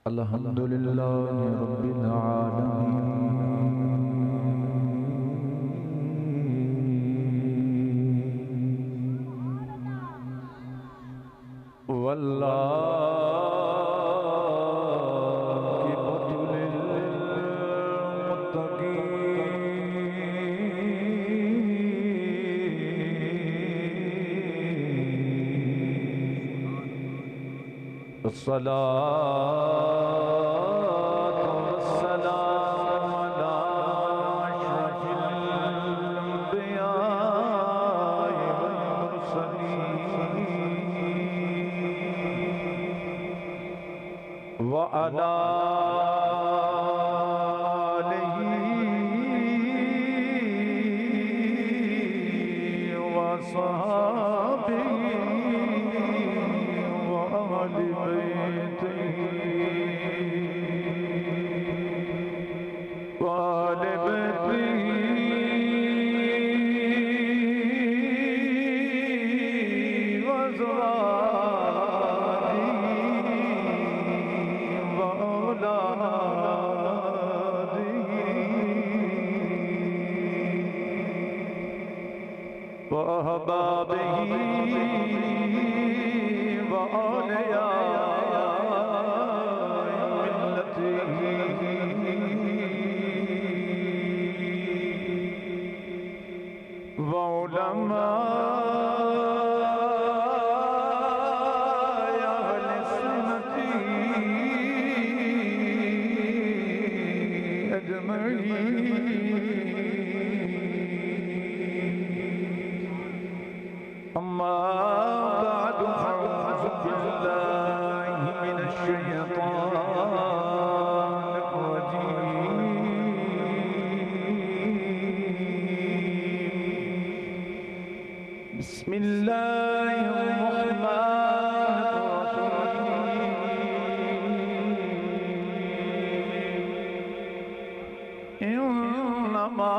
الحمدللہ رب العالمین والعاقبۃ للمتقین الصلاة والسلام على أشرف الأنبياء والمرسلين وعلى آله وصحبه وأهل بيته وآل بيته وأزواجه وأولاده وأحبابه وأولياء ملته وعلماء أهل سنته أجمعين أما بعد فأعوذ بالله من الشيطان الرجيم بسم الله الرحمن الرحيم إنما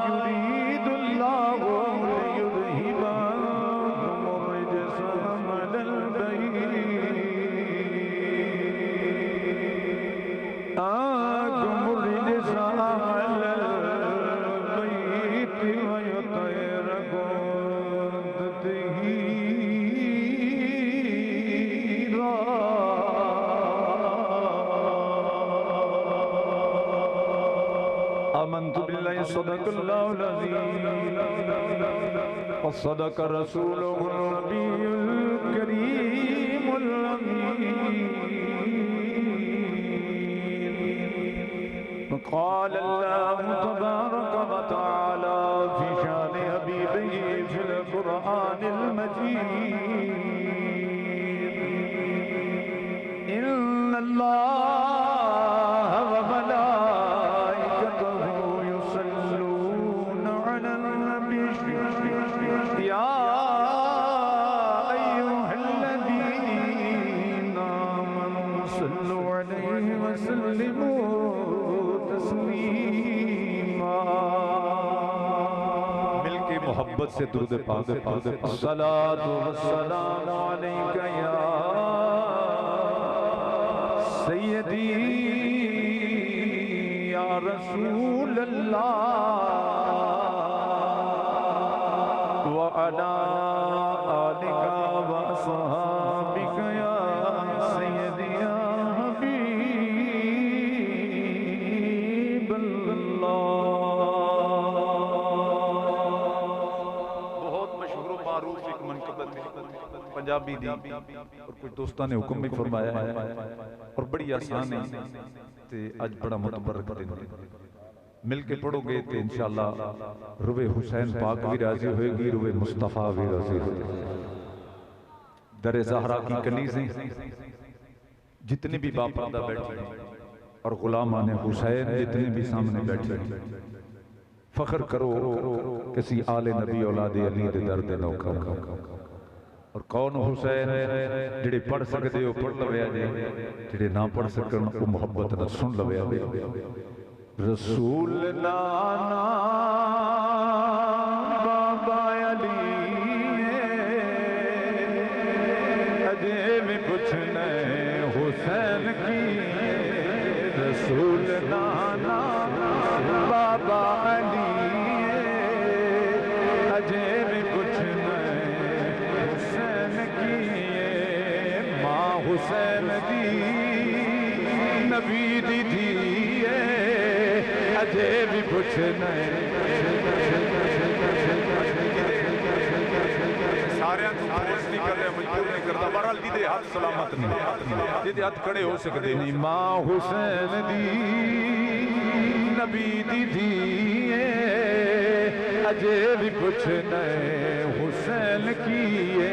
يريد الله ليذهب عنكم الرجس أهل البيت ويطهركم تطهيرا آمنت بالله صدق الله العظيم وصدق رسوله النبي الكريم الأمين وقال الله تبارك وتعالى في شان حبيبه في القرآن المجيد إن الله وملائكته يصلون على النبي يا أيها الذين آمنوا صلوا عليه وسلموا تسلیما مل کے محبت سے درود پاک الصلاۃ والسلام علیک یا سیدی یا رسول اللہ وعلی آلک وصحابک یا سیدی یا حبیب بہت مشہور و معروف ایک منقبت ہے پنجابی دی اور کچھ دوستان نے حکم بھی فرمایا ہے اور بڑی آسان ہے تے آج بڑا متبرک دن مل کے پڑھو گے تے انشاءاللہ روح حسین پاک بھی راضی ہوئے گی روح مصطفیٰ بھی راضی ہوئے گی در زہرا کی کنیزیں جتنے بھی باپ پردہ بیٹھے اور غلامان حسین جتنے بھی سامنے بیٹھے فخر کرو کسی آل نبی اولاد علی دے درد نوکا اور کون حسین جڑے پڑھ سکتے ہو پڑھ لویا دے جڑے نہ پڑھ سکن وہ محبت نہ سن لویا دے رسول نانا رسول نانا بابا علی اجے بھی کچھ نہیں حسین کیے ماں حسین دی نبی دی دھیے اجے بھی کچھ نہیں سارے فورس نہیں کر رہے مجبور نہیں کرتا بہرحال دیدے ہاتھ سلامت نہیں دیدے ہاتھ کھڑے ہو سکتے نہیں ماں حسین دی نبی دی دھیے اجے بھی کچھ نہیں حسین کیے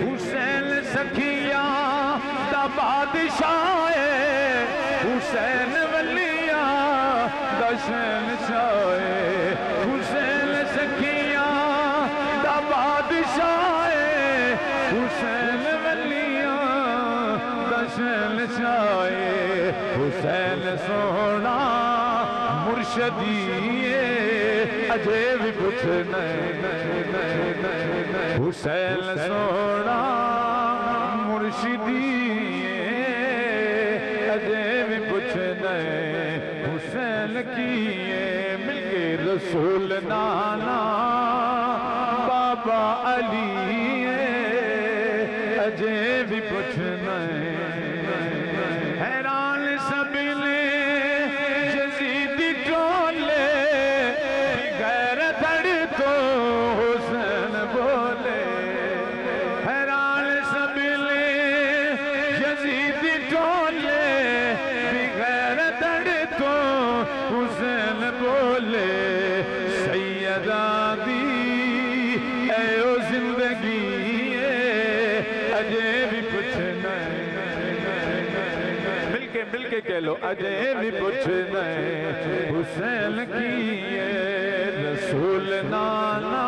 حسین سکھیاں دا بادشاہ حسین ولیاں دا شہنشاہ حسین سکھیاں دا بادشاہ حسین ولیاں دا شہنشاہ حسین سونا مرشدی اجے بھی کچھ نہیں حسین سونا مرشدی اجے بھی کچھ نہیں حسین کیے مل کے رسول نانا بابا علی اجے بھی کچھ نہیں حیران سب لے یزیدی ٹولے غیر دھڑ تو حسین بولے حیران سب لے یزیدی ٹولے غیر دھڑ تو حسین بولے سیدہ دی اے او زندگی اجے بھی کچھ نہیں مل کے کہہ لو اجے بھی کچھ نہیں حسین کیے رسول نانا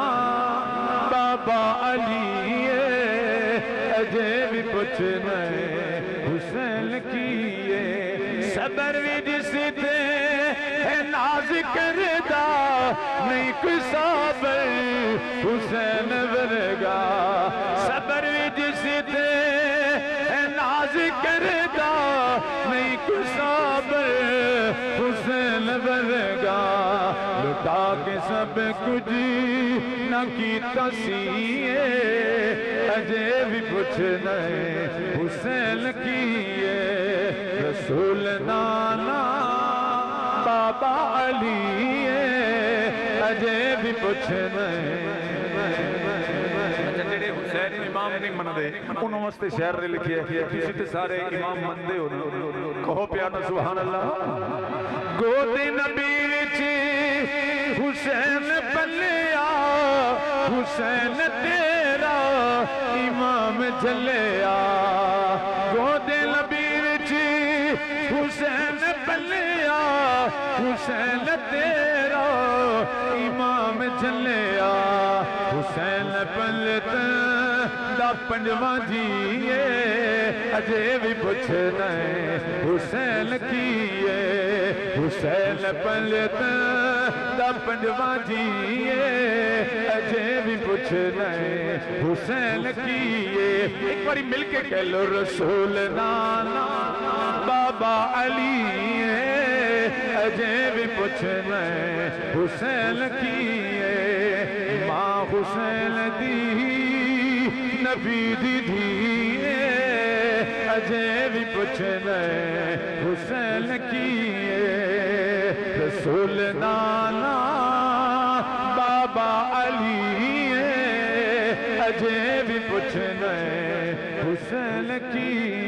بابا علی اجے بھی کچھ نہیں حسین کیے صبر بھی جس تے ہے ناز کردہ نہیں کوئی صابر حسین ورگا صبر بھی جس تے ہے ناز کردہ نہیں کوئی صابر حسین ورگا لٹا کے سب کچھ نہ کیتا سیے اجے بھی کچھ نہیں حسین کیے رسول نانا بابا علی اجے بھی کچھ نہیں جڑے حسین امام نہیں مندے انہوں واسطے شعر نے لکھے کسی تے سارے امام مندے ہو کہو پیانا سبحان اللہ گود نبی چی حسین پلیا حسین تیرا امام جلیا گود نبی چی حسین پلیا حسین تیرا امام جلیا حسین پلت دا پنجواں جیے اجے بھی کچھ نہیں حسین کیے حسین پلت دا پنجواں جیے اجے بھی کچھ نہیں حسین کیے ایک باری مل کے کہہ لو رسول نانا بابا علی اجے بھی کچھ نہیں حسین کیے ماں حسین دی نبی دی دھیے اجے بھی کچھ نہیں حسین کیے رسول نانا بابا علی اجے بھی کچھ نہیں حسین کیے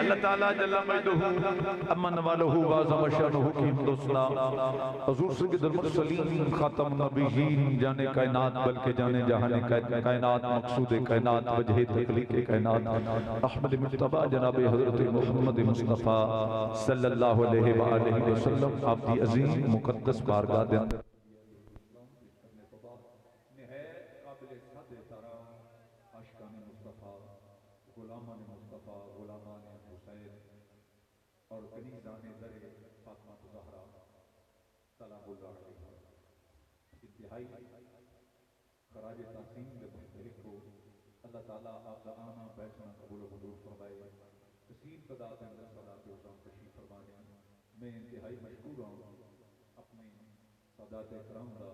اللہ تعالیٰ جل مجدہ امن والہ وعظم شانہ کی حمد و ثنا حضور سید المرسلین خاتم النبیین جانے کائنات بلکہ جانے جہان کائنات مقصود کائنات وجہ تخلیق کائنات احمد مجتبی جناب حضرت محمد مصطفیٰ صلی اللہ علیہ وآلہ وسلم آپ دی عظیم مقدس بارگاہ دے اندر غلامان مصطفیٰ غلامان حسین اور کنیزان در فاطمہ زہرا سلام اللہ علیہ انتہائی خراج تحسین کے مستحق کو اللہ تعالیٰ آپ کا آنا بیٹھنا قبول و منظور فرمائے کثیر تعداد کے اندر سادات اکرام تشریف فرما گئے ہیں. میں انتہائی مشکور ہوں اپنے سادات اکرام دا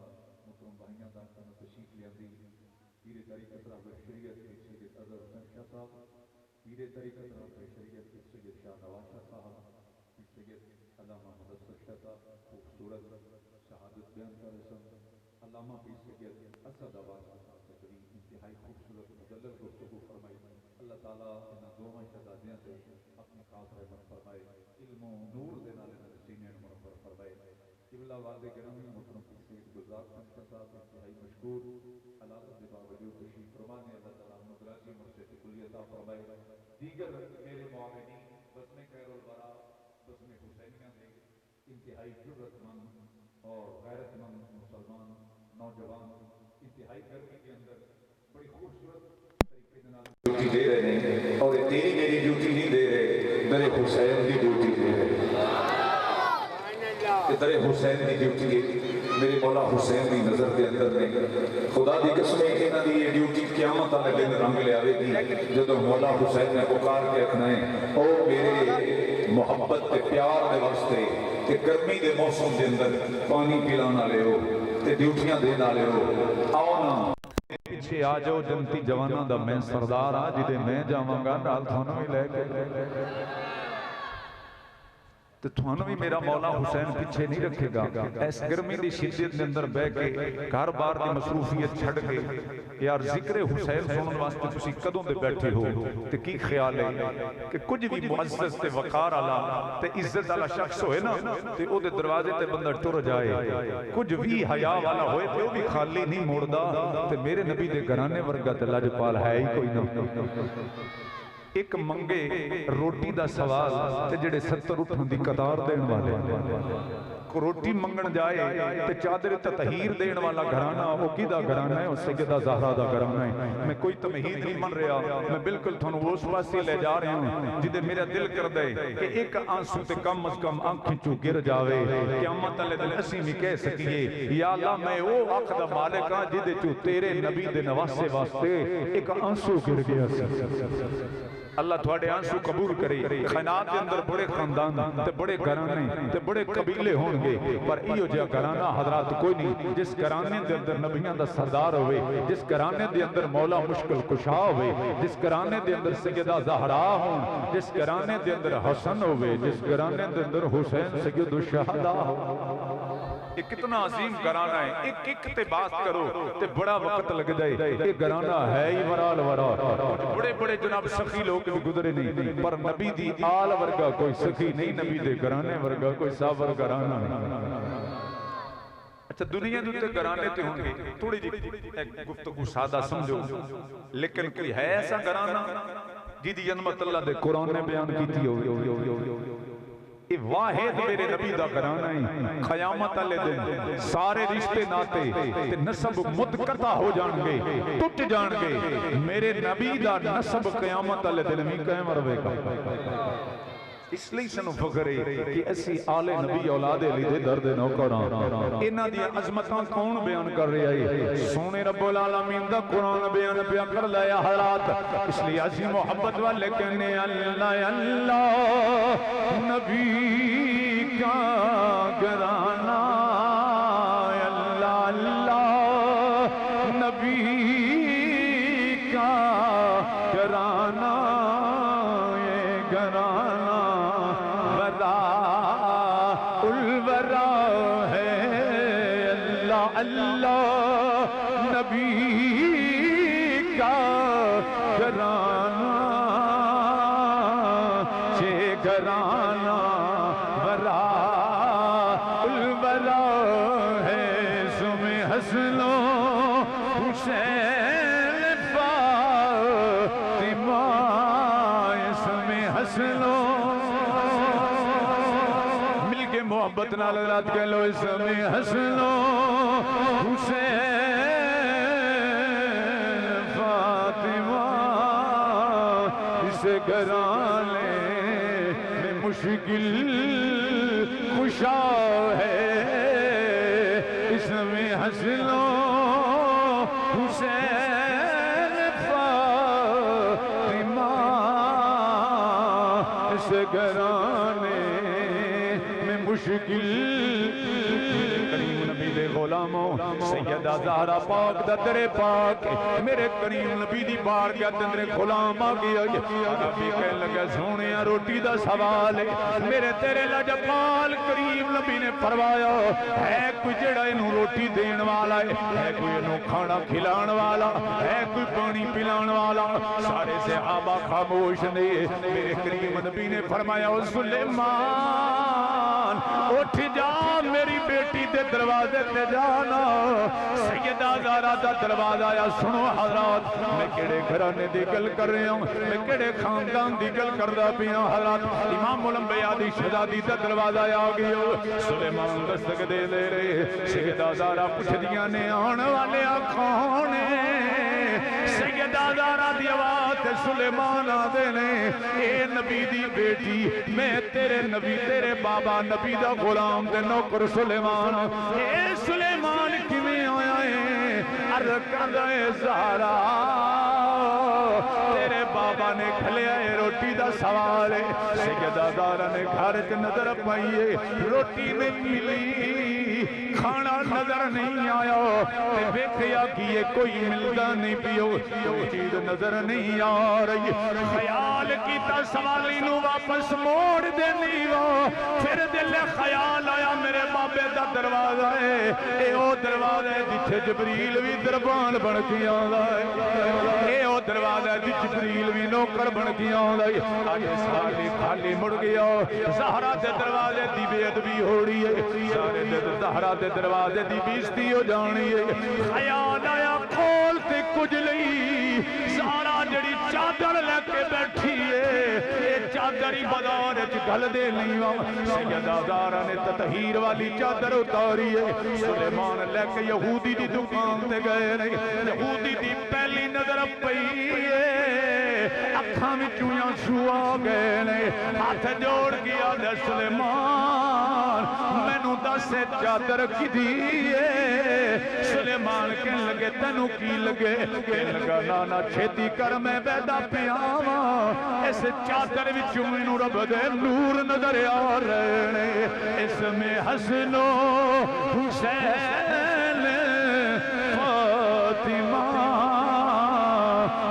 محترم بھائیاں دا تشریف لیاندی پیر طریقت راہ شریعت سید اظہر حسین شاہ صاحب، پیر طریقت راہ شریعت سید شاہ نواز شاہ صاحب، سید علامہ مدثر شاہ صاحب خوبصورت شہادت بیان کر رسم، علامہ پیر سید اسد آباد صاحب سے بڑی انتہائی خوبصورت مدلل گفتگو فرمائی. اللہ تعالیٰ انہاں دونوں شہزادیاں سے اپنی خاص رحمت فرمائے، علم و نور دے نال انہاں دے سینے منور فرمائے. قبلہ والد گرامی محترم سید گلزار خان صاحب انتہائی مشکور حالات کے باوجود تشریف فرما نے. اللہ تعالیٰ مدراجی مرشد کلی عطا فرمائے. دیگر میرے معاونین بزم خیر الورا بزم حسینیہ نے انتہائی جرت مند اور غیرت مند مسلمان نوجوان انتہائی گرمی کے اندر بڑی خوبصورت طریقے ڈیوٹی دے رہے ہیں، اور تیری میری ڈیوٹی نہیں دے رہے، میرے حسین کی ڈیوٹی دے رہے. کہ تیرے حسین کی ڈیوٹی میرے مولا حسین کی نظر کے اندر نے. خدا دی قسم انہاں دی یہ ڈیوٹی قیامت والے دن رنگ لے آوے گی جدوں مولا حسین نے پکار کے آکھنا ہے او میرے محبت تے پیار دے واسطے تے گرمی دے موسم دے اندر پانی پلانے والے ہو تے ڈیوٹیاں دین والے ہو، آؤ نا پیچھے آ جاؤ جنتی جواناں دا میں سردار آ جدے میں جاواں گا نال تھانوں بھی لے کے تو تھانوں بھی میرا مولا حسین پیچھے نہیں رکھے گا. اس گرمی دی شدت دے اندر بہ کے گھر بار دی مصروفیت چھڑ کے یار ذکر حسین سنن واسطے تسی کدوں دے بیٹھے ہو تے کی خیال ہے کہ کچھ بھی معزز تے وقار والا تے عزت والا شخص ہوئے نا تے او دے دروازے تے بندہ ٹر جائے، کچھ بھی حیا والا ہوئے تے او بھی خالی نہیں موڑدا. تے میرے نبی دے گھرانے ورگا تے لجپال ہے ہی کوئی نہ. ایک منگے روٹی دا سوال تے جڑے 70 اٹھن دی قطار دین والے کو روٹی منگن جائے تے چادر تطہیر دین والا گھرانہ وہ کیدا گھرانہ ہے، اس سیدہ زہرا دا گھرانہ ہے. میں کوئی تمہید نہیں من رہا، میں بالکل تھانوں اس پاسے لے جا رہا ہوں جدے میرا دل کر دے کہ ایک آنسو تے کم از کم آنکھیں چوں گر جاوے. قیامت والے دن اسی بھی کہہ سکیے یا اللہ میں او آنکھ دا مالک ہاں جدے چوں تیرے نبی دے نواسے واسطے ایک آنسو گر گیا سی. اللہ تھوڑے آنسو قبول کرے. خانات کے اندر بڑے خاندان تے بڑے گھرانے تے بڑے قبیلے ہون گے، پر ایو جا گھرانہ حضرات کوئی نہیں جس گھرانے دے اندر نبیان دا سردار ہوئے، جس گھرانے دے اندر مولا مشکل کشا ہوئے، جس گھرانے دے اندر سیدہ زہرا ہون، جس گھرانے دے اندر حسن ہوئے، جس گھرانے دے اندر حسین سید الشہداء ہو. یہ کتنا عظیم گھرانہ ہے. ایک ایک تے بات کرو تے بڑا وقت لگ جائے. یہ گھرانہ ہے ہی ورال ورا. بڑے بڑے جناب سخی لوگ بھی گزرے نہیں، پر نبی دی آل ورگا کوئی سخی نہیں، نبی دے گھرانے ورگا کوئی سابر گھرانہ نہیں. اچھا دنیا دوتے گھرانے تے ہوں گے تھوڑی جی ایک گفتگو سادہ سمجھو، لیکن کوئی ہے ایسا گھرانہ جی عظمت اللہ دے قرآن نے بیان کی تھی ہوئی. یہ واحد میرے نبی دا گھرانہ ہے. قیامت والے دن سارے رشتے ناتے تے نسب متقطع ہو جان گے، ٹوٹ جان گے. میرے نبی دا نسب قیامت والے دن بھی قائم رہے گا. اس لئے سنو فخر ہے کہ ایسی آل نبی اولاد علی دے درد نوکران انہاں دی عظمتاں کون بیان کر رہے ہیں؟ سونے رب العالمین دا قرآن بیان پیا کر لیا حالات. اس لئے عظیم محبت والے کہنے اللہ اللہ نبی کا گھرانہ، اللہ اللہ نبی کا گھرانہ، یہ گھرانہ الورا ہے. اللہ اللہ نبی کا گھرانہ، یہ گھرانہ ورا الورا ہے. سم حسن و حسین فاطمہ، سم حسن و محبت نال رات کے لو اسم حسن و حسین فاطمہ. اس گھرانے میں مشکل کشا ہے. اسم حسن و حسین فاطمہ، گھرانے میں مشکل کریم نبی دے غلاموں سیدہ زہرا پاک دا در پاک میرے کریم نبی دی بارگاہ دے اندر غلام آ گیا نبی کہنے لگا سونیا روٹی دا سوال ہے میرے تیرے لجپال کریم نبی نے فرمایا ہے کوئی جڑا انہوں روٹی دین والا ہے کوئی انہوں کھانا کھلان والا ہے کوئی پانی پلان والا سارے صحابہ خاموش نے میرے کریم نبی نے فرمایا سلیمان اٹھ جا میری بیٹی دے دروازے تے جانا سیدہ زہرا دا دروازہ آیا سنو حضرات میں کیڑے گھرانے دی گل کر رہے ہوں میں کیڑے خاندان دی گل کر رہا پیا حضرات امام الانبیاء دی شہزادی دا دروازہ آیا گیا سلیمان دستک دے لے رہے سیدہ زہرا پوچھ دیا نے آن والے آکھانے سیدہ زہرا دی آواز سلیمان آدھے نے اے نبی دی بیٹی میں تیرے نبی تیرے بابا نبی دا غلام دے نوکر سلیمان اے سلیمان کیویں آیا ہے عرض کردا اے زہرا تیرے بابا نے کھلیا ہے روٹی دا سوال ہے سیدہ زہرا نے گھر چ نظر پائی ہے روٹی نہیں ملی کھانا نظر نہیں آیا دیکھیا کہ یہ کوئی ملدا نہیں پیو چیز نظر نہیں آ رہی خیال کیتا سوالی نو واپس موڑ دینی وہ پھر دل خیال آیا میرے بابے دا دروازہ ہے اے او دروازہ ہے جتھے جبریل بھی دربان بن کے آندا ہے اے او دروازہ ہے جتھے جبریل بھی نوکر بن کے آندا ہے آج سالی خالی مڑ گیا زہرا دے دروازے دی بے ادبی ہو رہی ہے سارے دے زہرا دے دروازے دی بیزتی ہو جانی ہے خیال آیا کھول تے کچھ لئی زہرا جڑی چادر لے کے بیٹھی ہے یہ چادری بازار وچ گل دے نہیں سیدہ زہرا نے تطہیر والی چادر اتاری ہے سلیمان لے کے یہودی دی دکان تے گئے نہیں یہودی دی پہلی نظر پئی ہے اکھاں وچوں آنسو آ گئے نہیں ہاتھ جوڑ گیا دے سلیمان مینوں دس چادر کدی ہے سلیمان کہنے لگے تینوں کی لگے کہنے لگا نانا چھیتی کر میں بیدا پیاما اس چادر وچوں مینوں رب دے نور نظر آ رہے نے اس میں حسن و حسین فاطمہ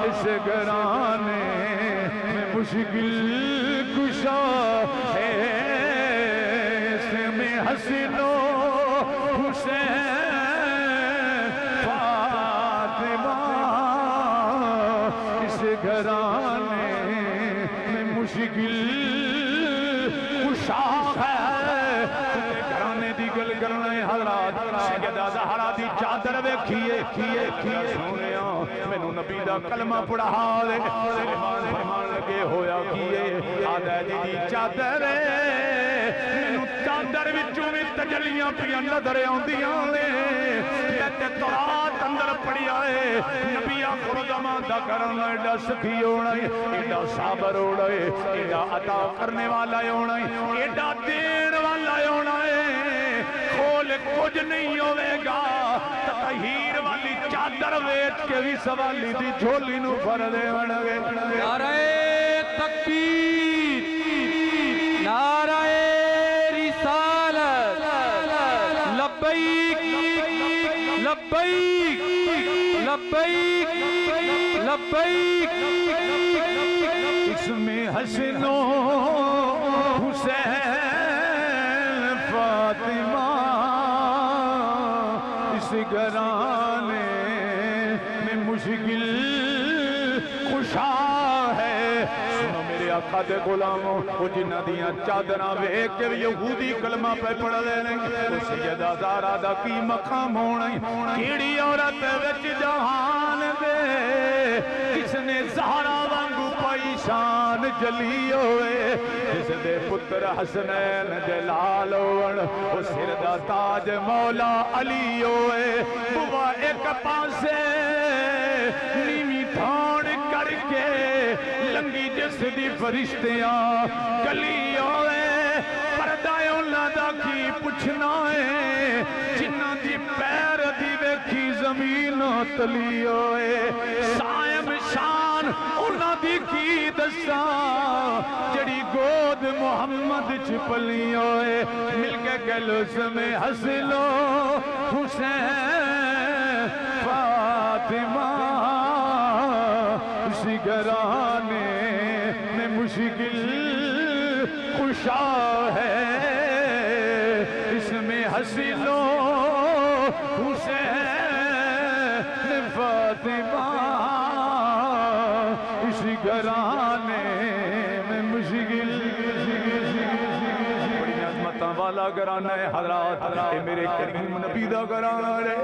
اس گھرانے میں مشکل کشا ہے اس میں حسن و حسین فاطمہ اس گھرانے میں مشکل کشا ہے گھرانے دی گل کرنا ہے حضرات سیدہ زہرا دی چادر ویکھیے سونیا مینوں نبی دا کلمہ پڑھا دے فرمان لگے ہویا کیے آدھا جی دی چادر مینوں چادر وچوں وی تجلیاں پیاں نظر آوندیاں نے تے تورات اندر پڑھیا ہے نبی آخر زمان دا کرنا ایڈا سخی ہونا ہے ایڈا صابر ہونا ہے ایڈا عطا کرنے والا ہونا ہے ایڈا دین والا ہونا ہے کھول کچھ نہیں ہوئے گا تطہیر والی چادر ویچ کے بھی سوالی دی جھولی نو بھر دے ونگے نعرہ تکبیر نعرہ رسالت لبیک لبیک لبیک لبیک اس میں حسن و حسین فاطمہ اس گھرانے میں مشکل کشا ہے سنو میرے آقا دے غلاموں وہ جنہ دیاں چادراں ویکھ کے یہودی کلمہ پہ پڑھ لے نہیں سیدہ زہرا دا کی مقام ہونا کیڑی عورت وچ جہان دے کس نے زہرا وانگو پائی شان جلی ہوئے جس دے پتر حسنین جلال ہوئن وہ سر دا تاج مولا علی ہوئے بوا ایک پاسے نیمی تھوڑ کر کے لنگی جس دی فرشتیاں گلی ہوئے پردہ اللہ دا کی پوچھنا ہے جنہ دی پیر دی ویکھی زمین تلی ہوئے سائم شان شان انہاں دی کی دساں جڑی گود محمد چ پلی ہوئے مل کے کہلو سمے حسلو حسین فاطمہ اسی گھرانے میں مشکل خوشا ہے اس میں حسلو حسین فاطمہ اسی گھرانے میں مشکل بڑی عظمتاں والا گھرانہ ہے حضرات اے میرے کریم نبی دا گھرانہ ہے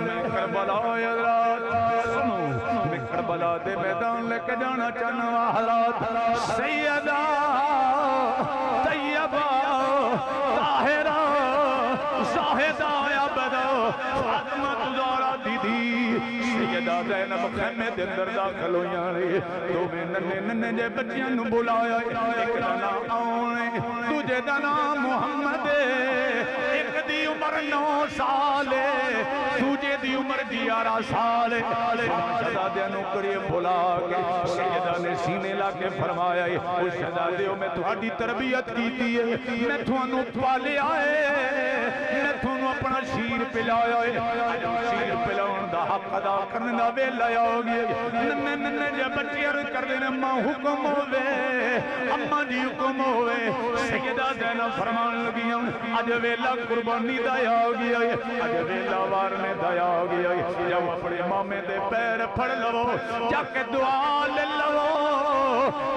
میں کربلا حضرات سنو میں کربلا دے میدان لے کے جانا چاہنا حضرات سیدہ طیبہ طاہرہ زاہدہ عبدہ فاطمہ تزارہ دیدی سیدہ زینب خیمے دے اندر داخل ہویاں رہے تو میں ننے ننے جے بچیاں نو بلایا ایک دا نام آنے تجھے دا نام محمد ایک دی عمر 9 سال تجھے دی عمر 11 سال شہزادے نو قریب بلا کے سیدہ نے سینے لا کے فرمایا اس شہزادیوں میں تہاڈی تربیت کیتی ہے میں تھانوں پالیا ہے میں تھانوں اپنا شیر پلایا ہے شیر پلاؤن دا حق ادا کرنے دا ویلا ہو گیا ننے ننے جے بچے عرض کر دینے اماں حکم ہوئے اماں جی حکم ہوئے سیدہ زینب فرمان لگی اج ویلا قربانی دا ہو گیا اج ویلا وارنے دا ہو گیا جب اپنے مامے دے پیر پھڑ لو جا کے دعا لے لو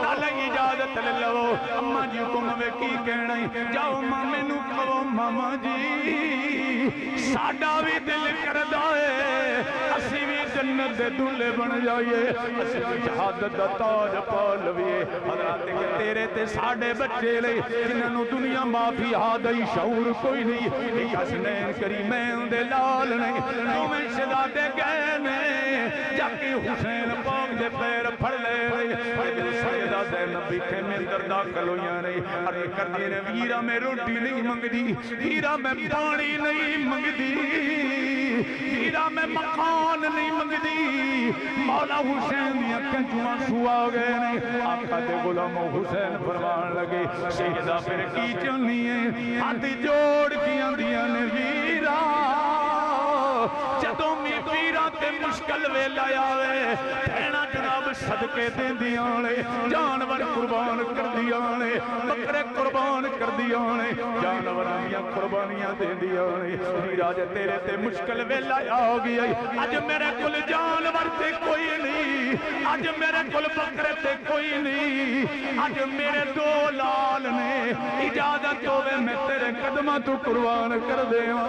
نالے اجازت لے لو اماں جی حکم ہوئے کی کہنا جاؤ مامے نو کہو ماما جی ساڈا بھی دل کردا ہے اسی بھی جنت دے دلے بن جائیے اسی بھی شہادت دا تاج پا لویے حضرات کہ تیرے تے ساڈے بچے لے جنہاں دنیا معافی ہادئی شعور کوئی نہیں ایک حسنین کریمین دے لال نہیں تو میں شہزادے گئے نے جا کے حسین پاک دے پیر پھڑ لے سیدہ زینب بھی خیمے اندر داخل ہویاں نہیں ارے کرنے نے ویرا میں روٹی نہیں منگ دی ویرا میں پانی نہیں منگ دی ویرا میں مکان نہیں منگ دی مولا حسین دی اکھیں چوں آنسو آ گئے نہیں آقا دے غلام حسین فرمان لگے سیدہ پھر کی چلنی ہے ہاتھ جوڑ کی آندیاں نے ویرا جدوں میں ویرا تے مشکل ویلا آوے کہنا جناب صدقے دین دیاں نے جانور قربان کر دیاں نے بکرے قربان کر دیاں نے جانور دیاں قربانیاں دین دیاں نے ویرا جے تیرے تے مشکل ویلا آ گیا اج میرے کول جانور تے کوئی نہیں اج میرے کول بکرے تے کوئی نہیں اج میرے دو لال نے اجازت ہوے میں تیرے قدماں تو قربان کر دیواں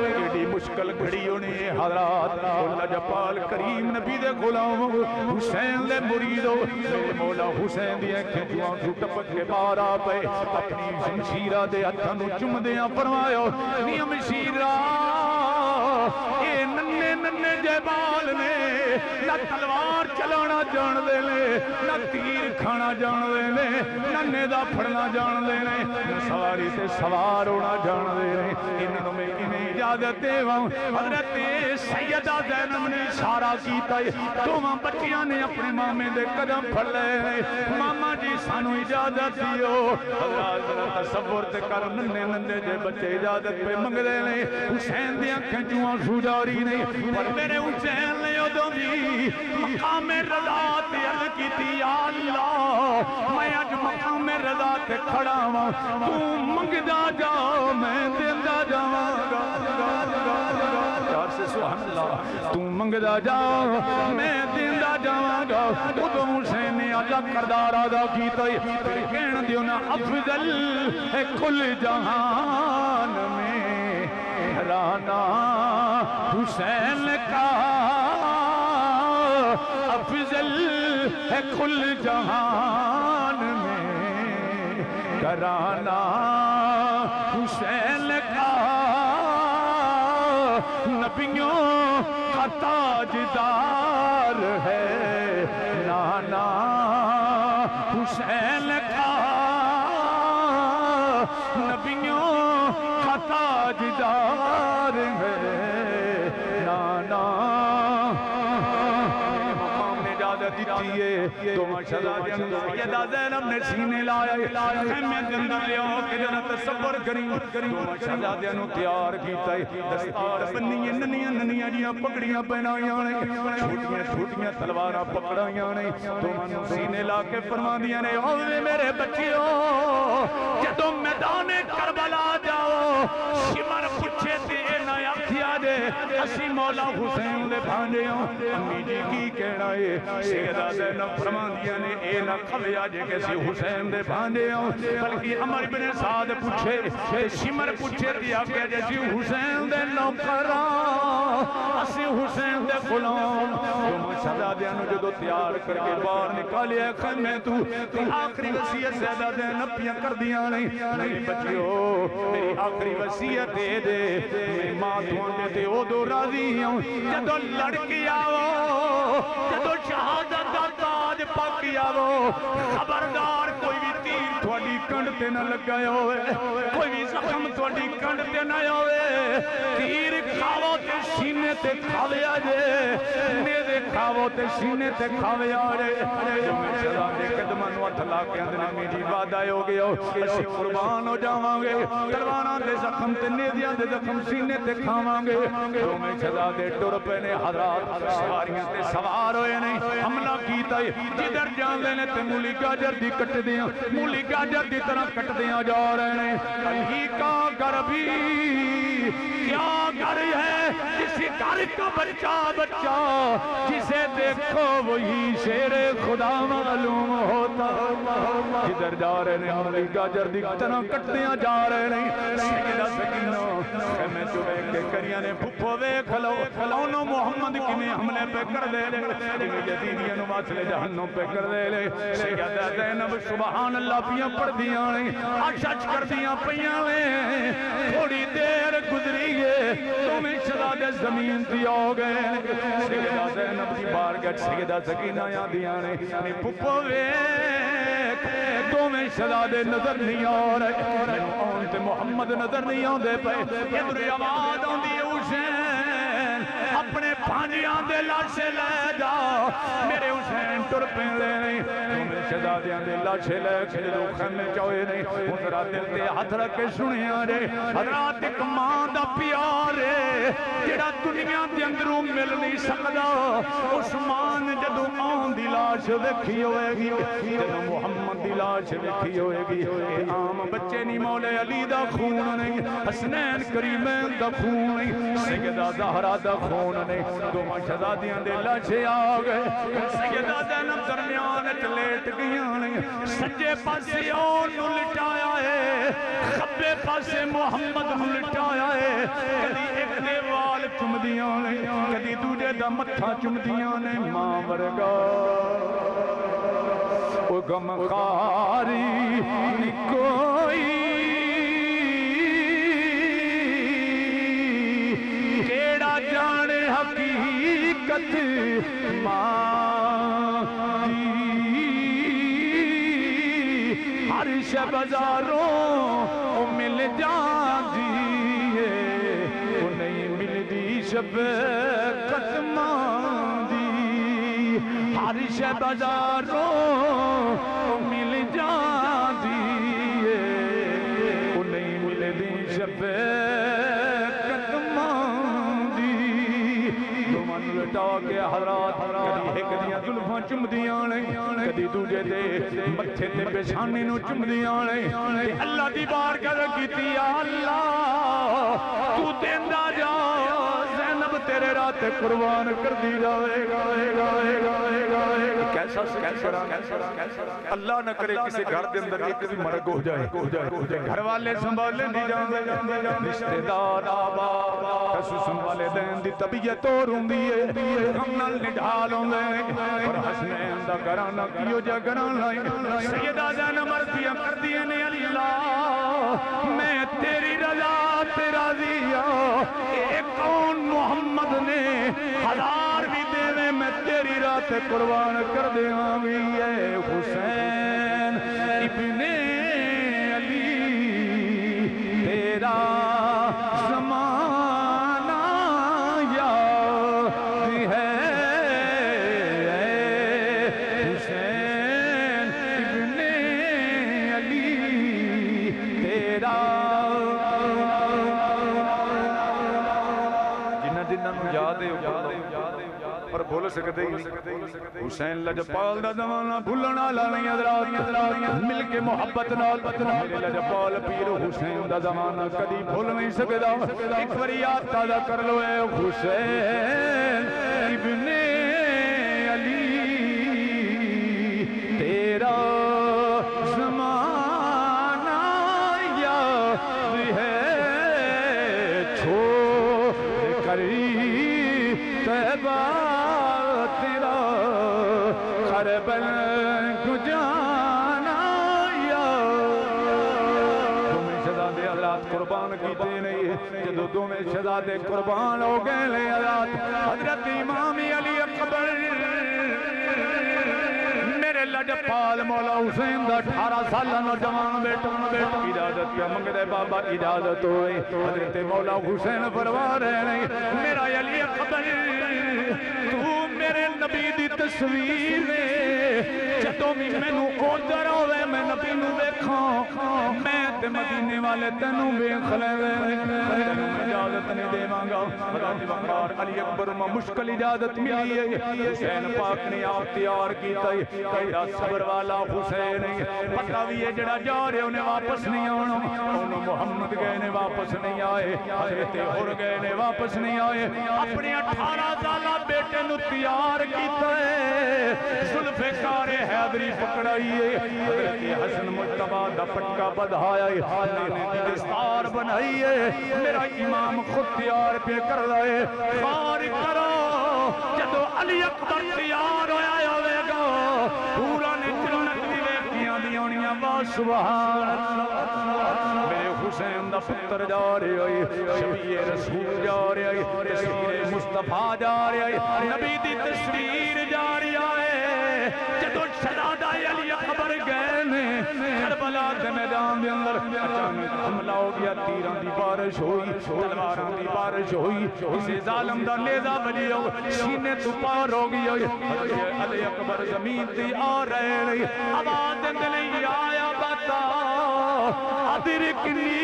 ایڈی مشکل گھڑی ہونی ہے حضرات اللہ جپال کریم نبی دے غلام حسین دے مریدو میرے مولا حسین دی اکھیں چوں آنسو ٹپک کے باہر آ پئے اپنی شمشیرہ دے ہتھاں نوں چومدیاں فرمایا نی شمشیرہ اے ننے ننے جے بال نے نہ تلوار چلانا جان دے لے نہ تیر کھانا جان دے لے ننے دا پھڑنا جان دے لے نہ سواری تے سوار ہونا جان دے لے انہوں میں انہیں اجازت دے حضرت سیدہ زینب نے اشارہ کیتا ہے دونوں بچیاں نے اپنے مامے دے قدم پھڑ لے ماما جی سانو اجازت دیو حضرات ذرا تصور تے کر ننے ننے جے بچے اجازت پہ منگ لے لے حسین دی اکھیں چوں آنسو جاری نہیں پر میرے حسین نے ادوں بھی مقام رضا تے عرض کیتی یا اللہ میں اج مقام رضا تے کھڑا ہاں تو منگدا جا میں دیندا جاواں گا سبحان اللہ تو منگدا جا میں دیندا جاواں گا ادوں حسین نے اللہ کردار ادا کیتا پھر کہن دیو نا افضل ہے کل جہان میں رانا حسین کا افضل ہے کل جہان میں کرانا حسین کا نبیوں کا تاجدار ہے نانا حسین کا نبیوں کا تاجدار ہے نانا اجازت دیتی ہے دونوں شہزادیاں نوں سیدہ زینب نے سینے لایا خیمے دے اندر لیا کہ جنا تصور کریں دونوں شہزادیاں نوں تیار کیتا ہے دستار بنی ننیاں ننیاں جیاں پگڑیاں پہنائیاں نے چھوٹیاں چھوٹیاں تلواراں پکڑائیاں نے دونوں نوں سینے لا کے فرماندیاں نے او میرے بچیو جدوں میدان کربلا جاؤ شمر پوچھے تے نہ آکھیا جے اسی مولا حسین دے بھانجے ہوں امی جی کی کہنا ہے سیدہ زینب فرماندیاں نے اے نہ کھویا جے کہ سی حسین دے بھانجے ہوں بلکہ عمر بن سعد پوچھے شمر پوچھے تے آکھیا جے سی حسین دے نوکراں اسی حسین دے غلام دونوں شہزادیاں نوں جدوں تیار کر کے باہر نکالیا خیمے تو آخری وصیت سیدہ زینب پیاں کر دیاں نہیں بچیو میری آخری وصیت دے دے میں ماں دے تے او دو راضی ہوں جدو لڑکی آو جدو شہادت دا تاج پاکی آو خبردار کوئی بھی تیر تھوڑی کنڈ تے نہ لگایا ہوئے کوئی بھی زخم تھوڑی کنڈ تے نہ ہوئے تیر کھاو تے سینے تے کھاوے آجے نیدے کھاو تے سینے تے کھاوے آجے جو میں شہزادے قدمہ نو اتھلا کے اندر میری وعدہ ہو گیا اسی قربان ہو جاواں گے تلواراں دے زخم تے نیدیاں دے زخم سینے تے کھاواں گے جو میں شہزادے ٹر پے نے حضرات سواریاں تے سوار ہوئے نہیں حملہ کیتا ہے جدھر جان لینے تے مولی گاجر دی کٹ دیاں مولی گاجر دی طرح کٹ دیاں جا رہے ہیں کہیں کا گھر بھی کیا گھر ہے کسی گھر کا بچہ جسے دیکھو وہی شیر خدا معلوم ہوتا جدھر جا رہے ہیں مولی گاجر دی طرح کٹ دیاں جا رہے ہیں سیدہ سکینہ خیمے جو بیک کے کریاں نے پھپو وے کھلو انہوں محمد کنے حملے پہ کر دے لے انہیں یزیدیاں نو واصلے جہنم پہ کر دے لے سیدہ زینب سبحان اللہ پیاں پڑھ دیاں اچھ کر دیاں پیاں تھوڑی دیر گزری ہے تمہیں شہزادے زمین دیا ہو گئے سیدہ زینب دی بارگاہ سیدہ سکینہ یہاں دیاں نے پھپو وے تمہیں شہزادے نظر نہیں آ رہے میں آنتے محمد نظر نہیں آن دے پہ ادھر آواز آن دی حسین اپنے پانجیاں دے لاشے لے جا میرے حسین ٹر پین لے نہیں تمہیں شہزادیاں دے لاشے لے کے جو خیمے چوئے نہیں حضرات دل تے ہاتھ رکھ کے سنیں آرے حضرات ایک ماں دا پیارے جڑا دنیا دے اندروں مل نہیں سکدا عثمان جدو آن دی لاش دیکھی ہوئے گی جدو محمد دی لاش دیکھی ہوئے گی عام بچے نہیں مولا علی دا خون نہیں حسنین کریمین دا خون نہیں سیدہ زہرا دا خون نہیں دونوں شہزادیاں دے لاشے آ گئے سیدہ زینب درمیان لیٹ گیاں نہیں سجے پاسے اور نو لٹایا ہے خبے پاسے محمد نو لٹایا ہے کدی ایک دے وال چم دیاں نہیں کدی دوجے دا متھا چم دیاں نے ماں ورگا او غمخاری کوئی کیڑا جانے حقیقت ماں ہر شب بازاروں مل جاندی ہے وہ نہیں ملدی شب قدمان دی ہر شب بازاروں مل جاندی ہے وہ نہیں ملدی شب لٹا کے حضرات کدی ایک دیاں ظلفاں چم دیاں نہیں کدی دوجے دے متھے تے پیشانی نو چم دیاں نہیں اللہ دی بارگاہ کیتی یا اللہ تو دیندا جا زینب تیرے رات قربان کر دی جاوے گا کیسا اللہ نہ کرے کسی گھر دے اندر ایک بھی مرگ ہو جائے گھر والے سنبھالے نہیں جاندے رشتہ دار آبا کسو سنبھالے دین دی طبیعت اور ہوندی ہے ہم نال نڈھال ہوندے اور حسنین دا گھرانہ کیو جا گھرانہ سیدہ زینب مرضیاں کر دیے نے اللہ میں تیری رضا تے راضی ہوں اے کون محمد نے ہزار بھی دے میں تیری رات قربان کر دے آگئی ہے حسین ابن علی تیرا زمانہ یاد ہے جنہاں نوں یاد ہے پر بھول سکدے ہی نہیں حسین لجپال دا زمانہ بھولن والا نہیں حضرات مل کے محبت نال میرے لجپال پیر حسین دا زمانہ کدی بھول نہیں سکدا ایک بار یاد تازہ کر لو اے حسین ابن علی تیرا زمانہ یاد ہے چھوڑ کری طیبہ تیرا کربل کو جانا تمہیں شہزادے حضرات قربان کیتے نہیں جدو تمہیں شہزادے قربان ہو گئے لے حضرات حضرت امام علی اکبر میرے لجپال مولا حسین دا 18 سالہ نوجوان بیٹا اجازت کیا منگدے بابا اجازت ہوئی حضرت مولا حسین فرما رہے نہیں میرا علی اکبر تو میرے نبی دی تصویر جدوں بھی مینوں اوتر ہوئے میں نبی نوں ویکھاں میں تے مدینے والے تینوں ویکھ لے اجازت نہیں دیواں گا وقار علی اکبر میں مشکل اجازت ملی ہے حسین پاک نے آپ تیار کیتا ہے کہا صبر والا حسین پتہ بھی ہے جڑا جا رہے انہیں واپس نہیں آنا انہوں محمد گئے نے واپس نہیں آئے حضرت ہر گئے نے واپس نہیں آئے اپنے 18 سالہ بیٹے نو تیار کیتا ہے ذوالفقار حیدری پکڑائی ہے حضرت حسن مجتبی دا پٹکا بدھایا ہے دستار بنائی ہے میرا امام خود تیار پہ کر رہے خار کرو جدو علی اکبر تیار ہویا ہوئے گا پورا نے جنت دی ویکیاں دیونیاں با سبحان اللہ میرے حسین دا پتر جا رہے ہوئی شبیہ رسول جا رہے ہوئی تصویر مصطفیٰ جا رہے ہوئی نبی دی تصویر جا رہی ہے جدو شہزادہ علی اکبر گئے نے کربلا دے میدان دے اندر اچانک حملہ ہو گیا تیران دی بارش ہوئی تلواران دی بارش ہوئی اسے ظالم دا نیزہ بلی ہو سینے تو پار ہو گئی علی اکبر زمین تی آ رہے رہی آواز دے نہیں آیا بتا ادرکنی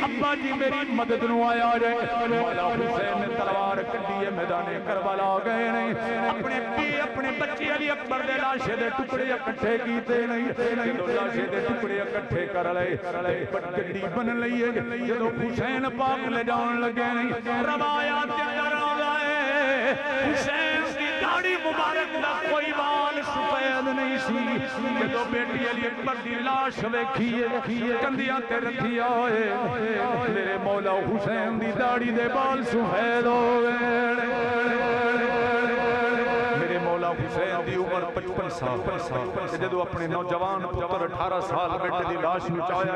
ابا جی میری مدد نو آیا جائے مولا حسین نے تلوار کڈی ہے میدان کربلا گئے نہیں اپنے پی اپنے بچے علی اکبر دے لاشے دے ٹکڑے اکٹھے کیتے نہیں جدو لاشے دے ٹکڑے اکٹھے کر لئے گڈی بن لئیے جدو حسین پاک لے جان لگے نہیں روایات کے اندر آئے حسین کی داڑھی مبارک دا کوئی وال سفید نہیں سی جدو بیٹی علی اکبر دی لاش ویکھیے کندیاں تے رکھی آئے میرے مولا حسین دی داڑھی دے بال سفید ہو گئے میرے مولا حسین دی عمر 55 سال جدو اپنے نوجوان پتر 18 سال بیٹے دی لاش نچایا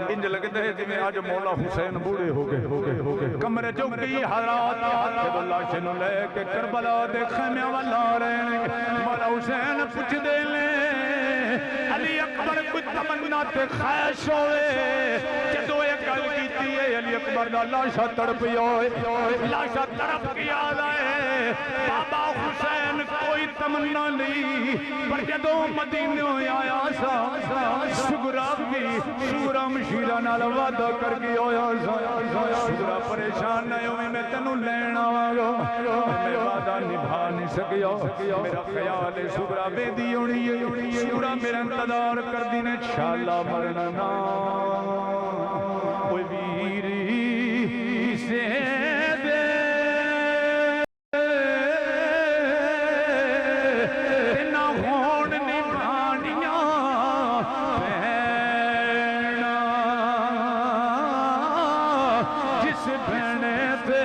انج لگتے ہیں جی آج مولا حسین بوڑے ہو گئے کمرے جو گئی حضرات جدو لاش نو لے کے کربلا دے خیمے والا رہے مولا حسین پوچھ دے لے علی اکبر کوئی تمنا تے خواہش ہوئے جدو ایک گل کیتی ہے علی اکبر دا لاشا تڑپی ہوئے لاشا تڑپ کیا لائے بابا حسین کوئی تمنا نہیں پر جدو مدینہ آیا سا شگرہ بھی شگرہ مشیرہ نال وعدہ کر کے آیا سا شگرہ پریشان نہیں ہوئی میں تنو لینا آگا میں وعدہ نبھا نہیں سکیا میرا خیال ہے شگرہ بے دی ہونی ہے شگرہ میرا انتظار کر دینے چھالا مرنا کوئی ویری سے دے نہ ہون نبھانیاں بہنا جس بہنے تے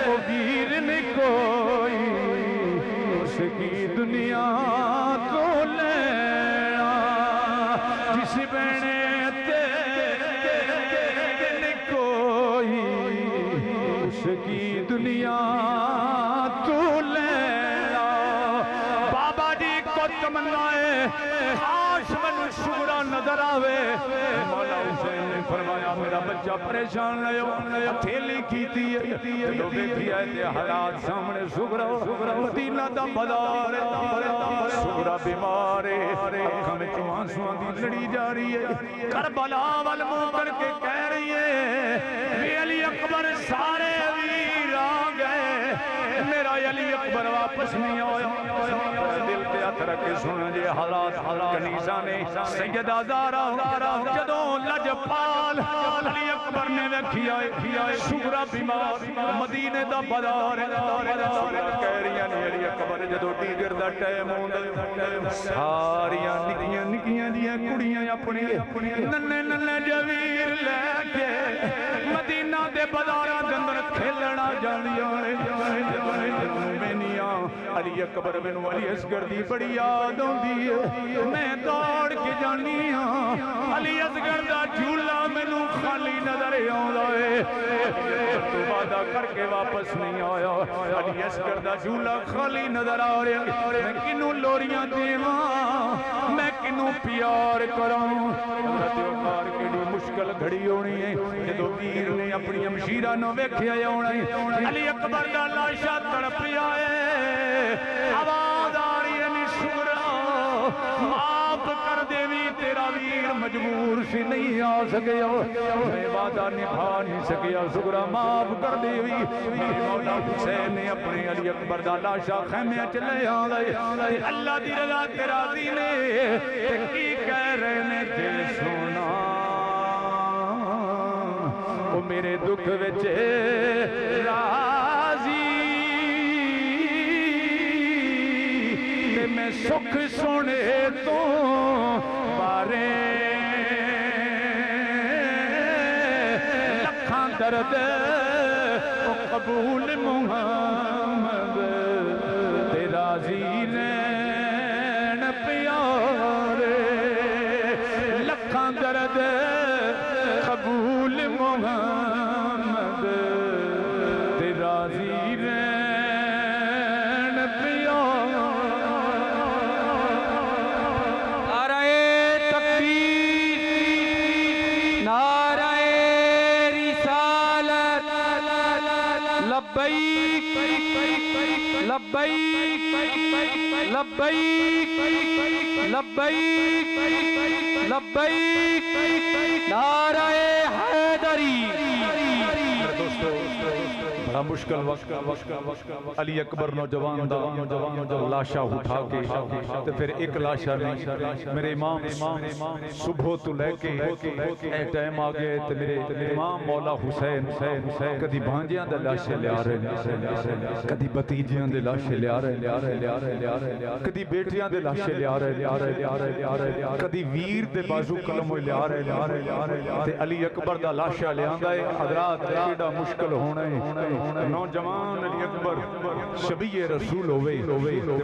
وہ ویر نے کوئی اس کی دنیا تو لینا جس بہنے کوئی اس کی دنیا تو لینا بابا جی کو تمنا ہے آش من شگرہ نظر آوے مولا حسین نے فرمایا میرا بچہ پریشان لئے تھیلی کیتی ہے جو بیٹھی آئے تھے حالات سامنے شگرہ مدینہ دا بازار شگرہ بیمار ہے اکھاں میں چوانسواں دی لڑی جا رہی ہے کربلا والموں کر کے کہہ رہی ہے علی اکبر سارے ویر واپس نہیں آیا دل تے ہاتھ رکھ کے سن جے حالات کنیزہ نے سیدہ زہرا جدوں لجپال علی اکبر نے ویکھی آئے شکرا بیمار مدینے دا بازار کہہ رہی ہیں علی اکبر جدوں ٹیگر دا ٹائم ہوندا ساریاں نکیاں نکیاں دیاں کڑیاں اپنی ننے ننے جویر لے کے مدینہ دے بازاراں دے اندر کھیلنا جاندیاں علی اکبر مینوں علی اصغر دی بڑی یاد ہوندی ہے میں دوڑ کے جانی ہاں علی اصغر دا جھولا مینوں خالی نظر آوندا ہے تو وعدہ کر کے واپس نہیں آیا علی اصغر دا جھولا خالی نظر آ رہا میں کنوں لوریاں دیواں میں کنوں پیار کراں حضرت عمر کیڑی مشکل گھڑی ہونی ہے جدوں ویر نے اپنی ہمشیرہ نو ویکھیا ہونا ہے علی اکبر دا لاشا تڑپ آئے آواز آ رہی ہے شکرا معاف کر دے وی تیرا ویر مجبور سی نہیں آ سکیا میں وعدہ نبھا نہیں سکیا شکرا معاف کر دے وی مولا حسین نے اپنے علی اکبر دا لاشا خیمے چ لے آئے اللہ دی رضا تے راضی نے کی کہہ رہے نے دل سونا او میرے دکھ وچ راضی میں سکھ سونے تو بارے لکھاں درد او قبول محمد تیرا زین پیارے لکھاں درد قبول محمد تیرا زین لبیک لبیک لبیک لبیک نعرہ حیدری بڑا مشکل وقت علی اکبر نوجوان دا لاشا اٹھا کے تے پھر ایک لاشا نہیں میرے امام صبح تو لے کے اے ٹائم آگئے تے میرے امام مولا حسین کدی بھانجیاں دے لاشے لے آ رہے کدی بتیجیاں دے لاشے لے آ رہے کدی بیٹیاں دے لاشے لے آ رہے کدی ویر دے بازو قلم لے آ رہے تے علی اکبر دا لاشا لے آندا ہے حضرات ایڈا مشکل ہونا ہے نوجوان علی اکبر شبیہ رسول ہوئے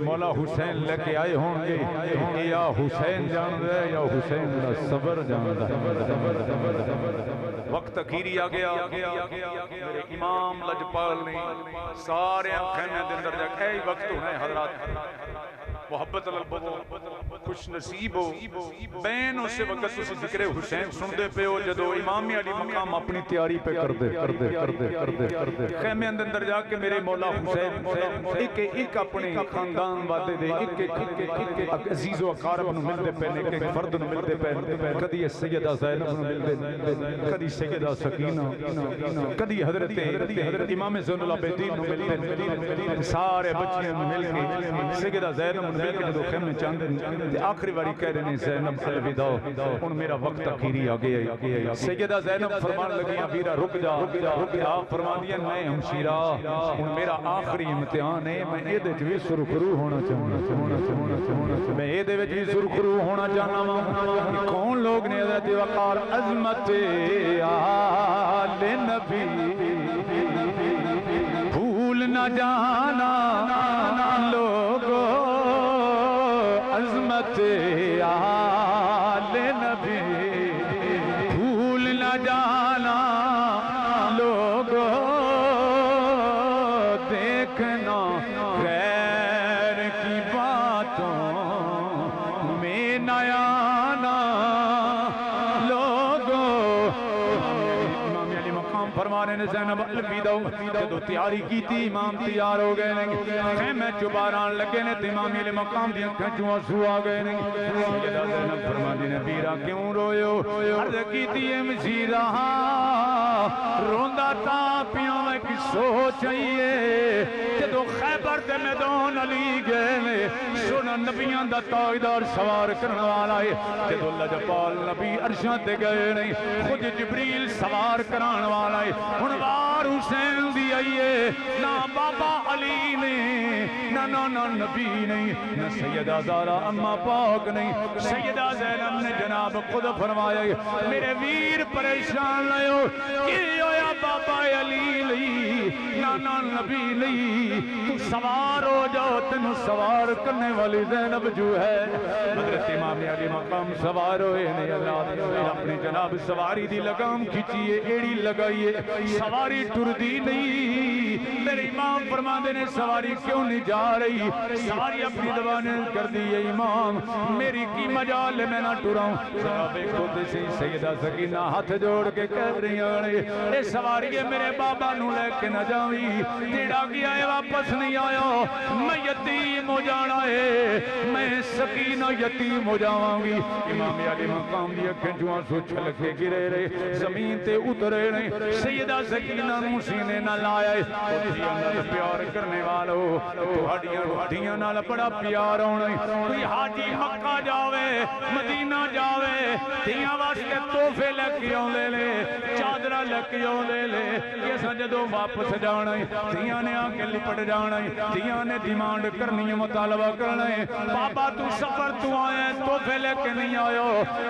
مولا حسین لے کے آئے ہوں گے یا حسین جان دے یا حسین دا صبر جان دے وقت اخیری آ گیا میرے امام لجپال نے سارے خیمے دے اندر جا کے وقت ہونا ہے حضرات محبت البو خوش نصیب ہو بین اسے وقت اسے ذکر حسین سن دے پہ ہو جدو امام علی مقام اپنی تیاری پہ کر دے خیمے اندر جا کے میرے مولا حسین ایک اپنے خاندان والے دے ایک عزیز و اقارب نو مل دے پہنے ایک فرد نو مل دے پہنے کدی سیدہ زینب نو مل دے کدی سیدہ سکینہ کدی حضرت امام زین العابدین نو مل دے سارے بچیاں نو مل کے سیدہ زینب نو مل کے دو خیمے چاندے آخری باری کہہ رہے ہیں زینب الوداع ان میرا وقت اخیری آ گیا سیدہ زینب فرمان لگی ابیرہ رک جا آپ فرما دیا میں ہمشیرہ ان میرا آخری امتحان ہے میں اے دے بھی سرخرو ہونا چاہنا میں اے دے بھی سرخرو ہونا چاہنا کون لوگ نے حضرت وقار عظمت آل نبی بھول نہ جانا لوگو عظمت آل نبی بھول نہ جانا لوگو دیکھنا غیر کی باتوں میں نہ آنا لوگو امام علی مقام فرمانے نے زینب الوداع جدو تیاری کی تھی امام تیار ہو گئے خیمے چباران لگے نے امام علی مقام دی انکھیں چوں آنسو آ گئے سیدہ زینب فرمانے نے بیرہ کیوں رویو عرض کی تھی مشیرہ روندہ تا پیاں میں کی سوچ آئیے جدو خیبر دے میدان علی گئے نے سونا نبیاں دا تاجدار سوار کرن والا ہے جدو لجپال نبی عرشاں تے گئے نے خود جبریل سوار کران والا ہے ہن وار حسین دی آئیے نہ بابا علی نے نہ نبی نہیں نہ سیدہ زہرا اما پاک نہیں سیدہ زینب نے جناب خود فرمایا میرے ویر پریشان نہ ہو کی ہویا بابا علی نہیں نہ نبی نہیں تو سوار ہو جاؤ تینوں سوار کرنے والی زینب جو ہے حضرت امام علی مقام سوار ہوئے نے اللہ اپنی جناب سواری دی لگام کھچیے ایڑی لگائیے سواری ٹردی نہیں میرے امام فرماندے نے سواری کیوں نہیں جا رہی سواری اپنی زبانیں کر دی امام میری کی مجال میں نہ ٹراؤں جناب خود سے سیدہ سکینہ ہاتھ جوڑ کے کہہ رہی ہیں اے سواری میرے بابا نو لے کے نہ جاوی تیڑا گیا ہے واپس نہیں آیا میں یتیم ہو جانا ہے میں سکینہ یتیم ہو جاواں گی امام علی مقام دی اکھیں جو آنسو چھل کے گرے رہے زمین تے اترے رہے سیدہ سکینہ مسینے نہ لائے خودیاں نال پیار کرنے والو ہڈیاں نال بڑا پیار ہونا کوئی حاجی مکہ جاوے مدینہ جاوے تیاں واسطے تحفے لے کے آندے لے چادرہ لے کے آندے لے یہ سجدوں واپس جانا ہے تیاں نے آ کے لپٹ جانا ہے تیاں نے ڈیمانڈ کرنی ہے مطالبہ کرنا ہے بابا تو سفر تو آئے تحفے لے کے نہیں آیا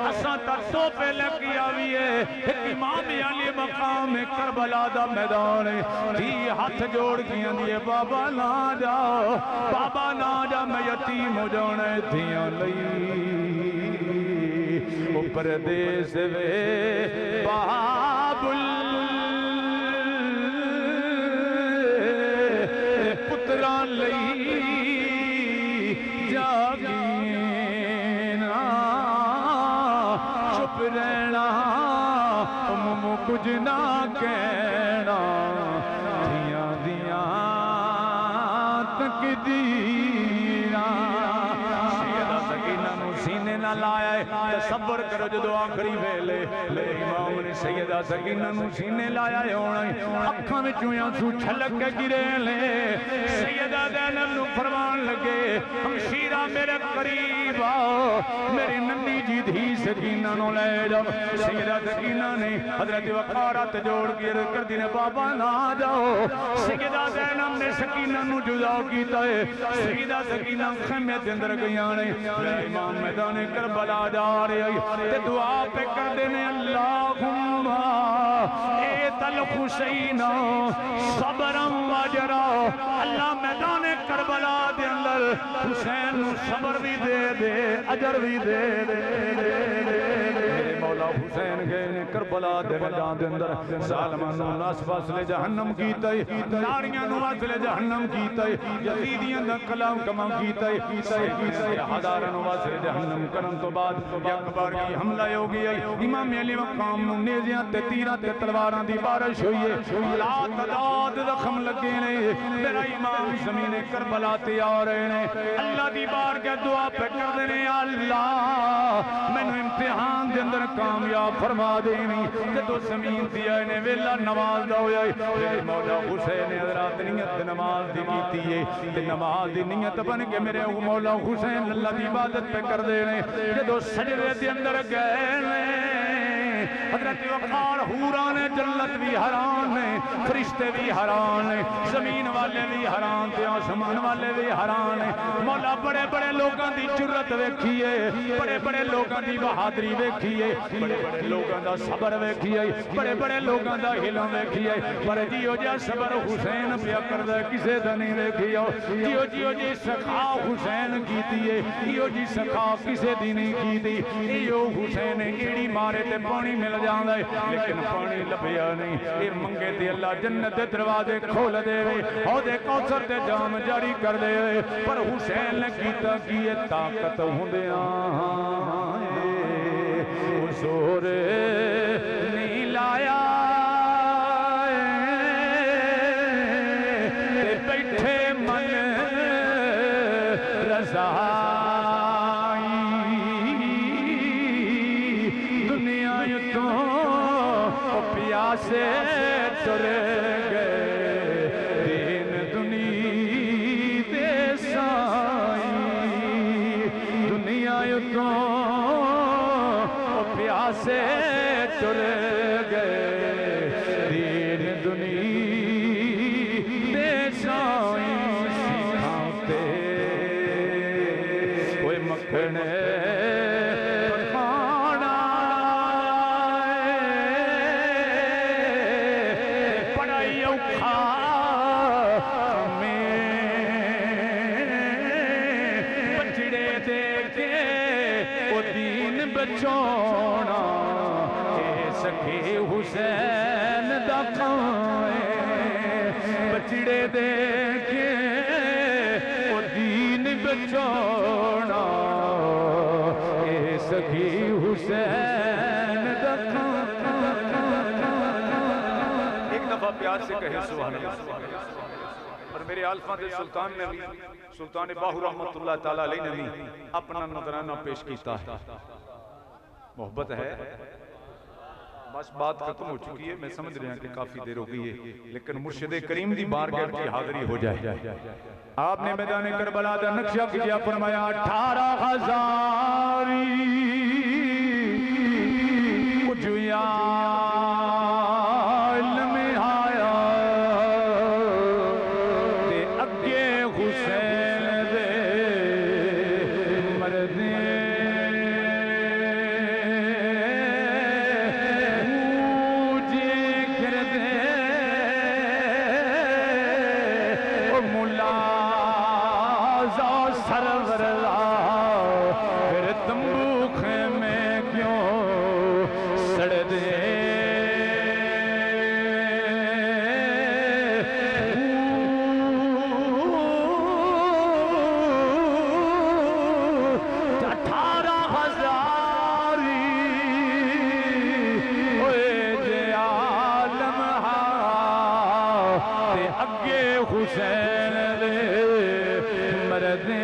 اساں تک تحفے لے کے آوی ہے ایک امام علی مقام کربلا دا میدان ہے تھی ہاتھ جوڑ گیا دیے بابا نہ جاؤ بابا نہ جا میں یتیم ہو جانا ہے دھیاں لئی او پردیس وے بابل پتران لئی جاگینا چپ رہنا ممو کچھ نہ کہنا دھیاں دیاں تک دینا سیدہ سکینہ نو سینے نہ لائے تصور کرو جدو آخری ویلے لے امام نے سیدہ سکینہ نو سینے لائے ہونا اکھاں میں چویاں سو چھلک کے گرے لے سیدہ زینب نو فرمان لگے ہمشیرہ میرے قریب آؤ میری ننی جی دھی سکینہ نو لے جاؤ سیدہ سکینہ نے حضرت وقارت جوڑ کے کر دینے بابا نہ جاؤ سیدہ زینب نے سکینہ نو جدا کیتا ہے سیدہ سکینہ خیمے دے اندر گیانے امام میدان کربلا جا رہے تے دعا پہ کر دینے اللہم ایت الحسین صبرم وجرا اللہ میدان کربلا دے اندر حسین نو صبر بھی دے دے اجر بھی دے دے مولا حسین گئے کربلا دے میدان دے اندر ظالمان نو ناس فاصلے جہنم کیتا ہے ناریاں نو فاصلے جہنم کیتا ہے یزیدیاں دا کلام کما کیتا ہے ہزاراں نو فاصلے جہنم کرن تو بعد یک بار کی حملہ ہو گیا امام علی مقام نو نیزیاں تے تیراں تے تلواراں دی بارش ہوئی ہے لا تعداد زخم لگے نے میرا امام زمین کربلا تے آ رہے نے اللہ دی بار کے دعا پہ کر دینے اللہ میں نے امتحان دے اندر کامیاب فرما دینی جدو زمین دیا نے ویلا نماز دا ہویا ہے مولا حسین حضرات نیت نماز دی کیتی ہے تے نماز دی نیت بن کے میرے مولا حسین اللہ دی عبادت پہ کر دینے جدو سجدے دے اندر گئے نے حضرت وقار حوران جنت بھی حران ہیں فرشتے بھی حران ہیں زمین والے بھی حران تھے آسمان والے بھی حران ہیں مولا بڑے بڑے لوگاں دی جرت ویکھیے بڑے بڑے لوگاں دی بہادری ویکھیے بڑے بڑے لوگاں دا صبر ویکھیے بڑے بڑے لوگاں دا علم ویکھیے پر جیو جا صبر حسین پیا کردا کسے دا نہیں ویکھیو جیو جی سخا حسین کیتی ہے جیو جی سخا کسے دی نہیں کیتی ایو حسین ایڑی مارے تے پانی مل جاندا ہے لیکن پانی لبیا نہیں اے منگے تے اللہ جنت دے دروازے کھول دے او دے کوثر تے جام جاری کر دے پر حسین نے کیتا کی طاقت ہوندیاں حضور نہیں لایا تے بیٹھے من رضا سے تر گئے دین دنیا مسکنے پکھانا پڑھائی اوکھا میں بچڑے دے کے وہ دین بچونا اے سکھے حسین دا بچڑے دے کے وہ دین بچونا اے سکھی حسین دکھا ایک دفعہ پیار سے کہے سبحان اللہ اور میرے آلفہ دے سلطان نے بھی سلطان باہو رحمت اللہ تعالیٰ علیہ نے بھی اپنا نظرانہ پیش کیتا ہے محبت ہے بس بات ختم ہو چکی ہے میں سمجھ رہا ہوں کہ کافی دیر ہو گئی ہے لیکن مرشد کریم دی بارگاہ کی حاضری ہو جائے آپ نے میدان کربلا دا نقشہ کیا فرمایا 18,000 اجویا علم آیا تے اگے حسین دے مردے حسین دے مردے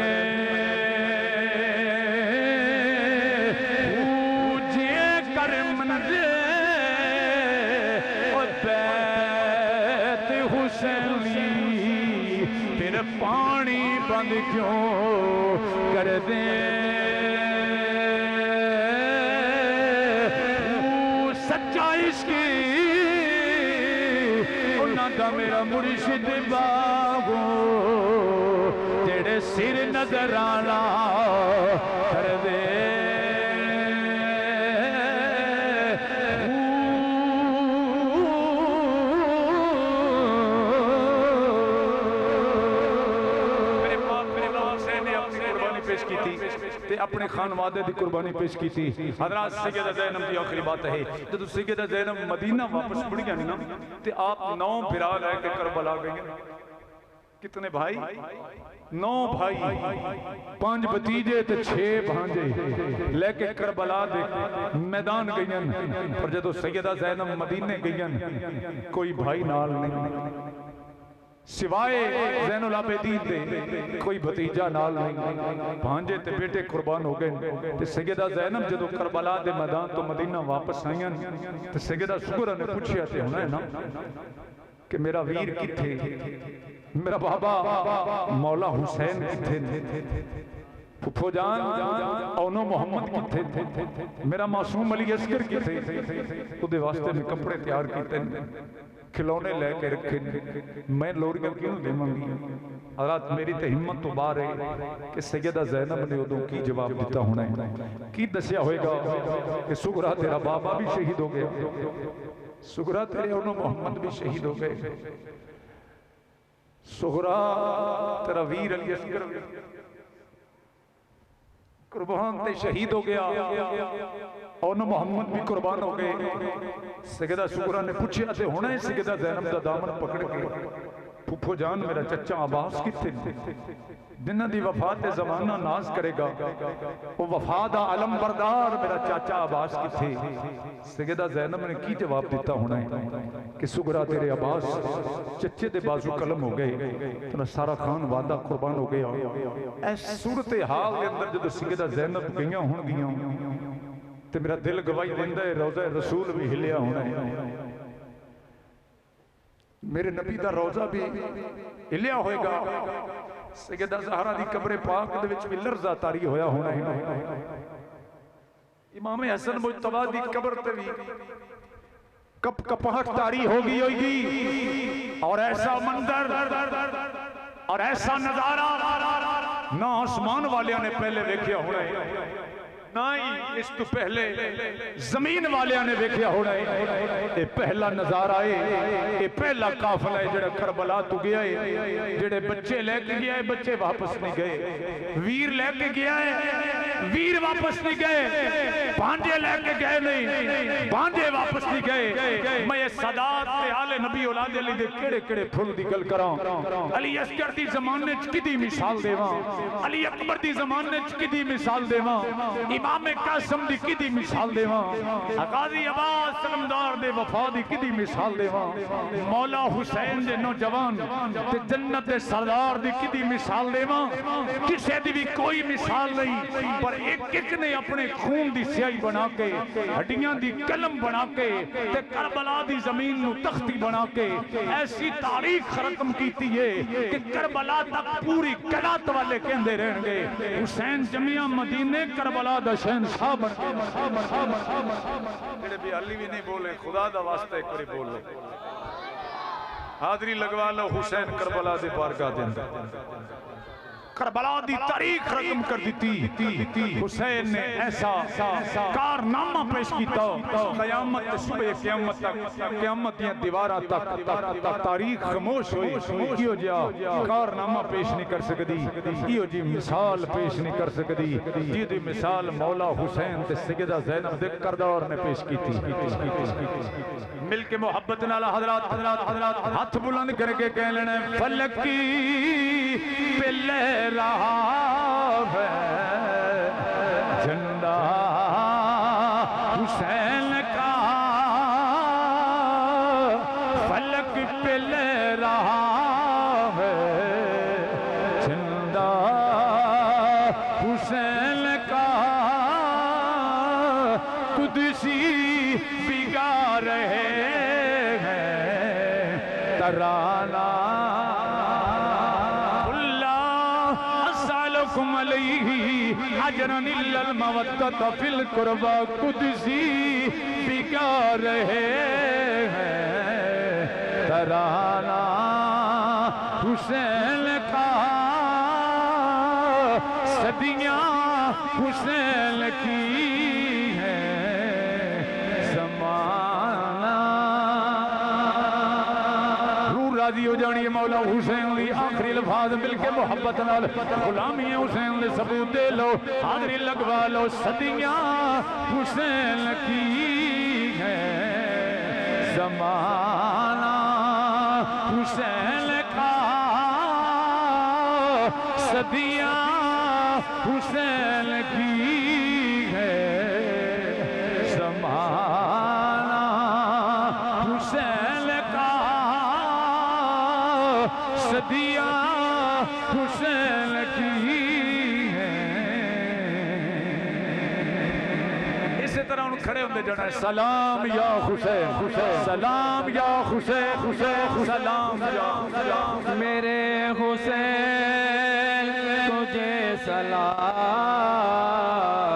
پوجے کرم دے اور بیت حسینی پھر پانی بند کیوں کر دے سچا عشق دا میرا مرشد باغو تیرے سر نظر آنا کر دے میرے باپ حسین نے اپنی قربانی پیش کی تھی تے اپنے خانوادے دی قربانی پیش کی تھی حضرات سیدہ زینب دی آخری بات ہے جب سیدہ زینب مدینہ واپس پڑ گیا نا تے آپ 9 بھرا لے کے کربلا گئے کتنے بھائی 9 بھائی 5 بھتیجے تے 6 بھانجے لے کے کربلا دے میدان گئیں اور جب سیدہ زینب مدینے گئیں کوئی بھائی نال نہیں سوائے زین العابدین دے کوئی بھتیجا نال نہیں بھانجے تے بیٹے قربان ہو گئے تے سیدہ زینب جدو کربلا دے میدان تو مدینہ واپس آئیں تے سیدہ سکرہ نے پوچھیا تے ہونا ہے نا کہ میرا ویر کتھے میرا بابا مولا حسین کتھے پھپھو جان اونو محمد کتھے میرا معصوم علی اصغر کتھے تو دے واسطے میں کپڑے تیار کیتے کھلونے لے کے رکھے میں لوریاں کیوں دے منگی حضرات میری تے ہمت تو بار ہے کہ سیدہ زینب نے ادوں کی جواب دیتا ہونا ہے کی دسیا ہوئے گا کہ سغرا تیرا بابا بھی شہید ہو گیا سغرا تیرے اونو محمد بھی شہید ہو گئے سغرا تیرا ویر علی اصغر قربان تے شہید ہو گیا اونو محمد بھی قربان ہو گئے سیدہ سغرا نے پوچھا تے ہونا ہے سیدہ زینب دا دامن پکڑ کے پھپھو جان میرا چچا عباس کتھے جنہ دی وفات زمانہ ناز کرے گا وہ وفات علم بردار میرا چاچا عباس کتھے سیدہ زینب نے کی جواب دیتا ہونا ہے کہ سغرا تیرے عباس چچے دے بازو قلم ہو گئے تو سارا خان وعدہ قربان ہو گیا ایس صورتحال کے اندر جدو سیدہ زینب گئیاں ہون گیاں تو میرا دل گواہی دیندہ ہے روضہ رسول بھی ہلیا ہونا ہے میرے نبی دا روضہ بھی ہلیا ہوئے گا سیدہ زہرا دی قبر پاک دے وچ بھی لرزہ تاری ہویا ہونا ہے امام حسن مجتبی دی قبر تے بھی کپ کپاہٹ تاری ہوگی ہوگی اور ایسا منظر اور ایسا نظارہ نہ آسمان والیاں نے پہلے ویکھیا ہونا ہے، نہ ہی اس تو پہلے زمین والیاں نے ویکھیا ہونا ہے۔ یہ پہلا نظارہ ہے، یہ پہلا قافلہ ہے جڑا کربلا تو گیا ہے۔ جڑے بچے لے کے گیا ہے بچے واپس نہیں گئے، ویر لے کے گیا ہے ویر واپس نہیں گئے، بانجے لے کے گئے نہیں، بانجے واپس نہیں گئے۔ میں یہ سادات تے آل نبی اولاد علی دے کیڑے کیڑے پھل دی گل کراں۔ علی اصغر دی زمانے چ کدی مثال دیواں، علی اکبر دی زمانے چ کدی مثال دیواں، امام قاسم دی کدی مثال دیواں، غازی عباس سلمدار دے وفا دی کدی مثال دیواں، مولا حسین دے نوجوان تے جنت دے سردار دی کدی مثال دیواں۔ کسے دی بھی کوئی مثال نہیں، پر ایک ایک نے اپنے خون دی سیاہی بنا کے، ہڈیاں دی قلم بنا کے تے کربلا دی زمین نو تختی بنا کے ایسی تاریخ ختم کیتی ہے کہ کربلا تک پوری قلات والے کہندے رہن گے حسین جمعہ مدینے کربلا دا شہنشاہ بن کے۔ جڑے بھی علی بھی نہیں بولے خدا دا واسطہ ایک باری بول لو، حاضری لگوا لو حسین کربلا دے بارگاہ دے اندر۔ کربلا دی تاریخ رقم کر دیتی، حسین نے ایسا کارنامہ پیش کیتا قیامت صبح قیامت تک، قیامت دیا دیوارہ تک تاریخ خاموش ہوئی، کیوں جا کارنامہ پیش نہیں کر سکتی، کیوں جی مثال پیش نہیں کر سکتی، جی دی مثال مولا حسین تے سیدہ زینب دے کردار نے پیش کی تھی۔ مل کے محبت نالا حضرات ہاتھ بلند کر کے کہہ لینا فلک کی پلے رہا ہے جھنڈا حسین کا، فلک پہ لے رہا ہے جھنڈا حسین کا، قدسی بگا رہے ہیں ترانہ علیہ اجرا الا المودۃ فی القربى، قدسی بگا رہے ہیں ترانہ حسین کا، صدیاں حسین کی ہیں زمانہ۔ روح راضی ہو جانی ہے مولا حسین لی آخری الفاظ مل کے محبت نال غلامی حسین لے ثبوت دے لو، حاضری لگوا لو، صدیاں حسین کی ہیں زمانہ حسین کا، صدیاں حسین کی ہیں زمانہ حسین کا، صدیاں حسین کی ہیں۔ اسی طرح ان کھڑے ہوندے جانا ہے سلام یا حسین، سلام یا حسین، سلام یا حسین، میرے حسین تجھے سلام۔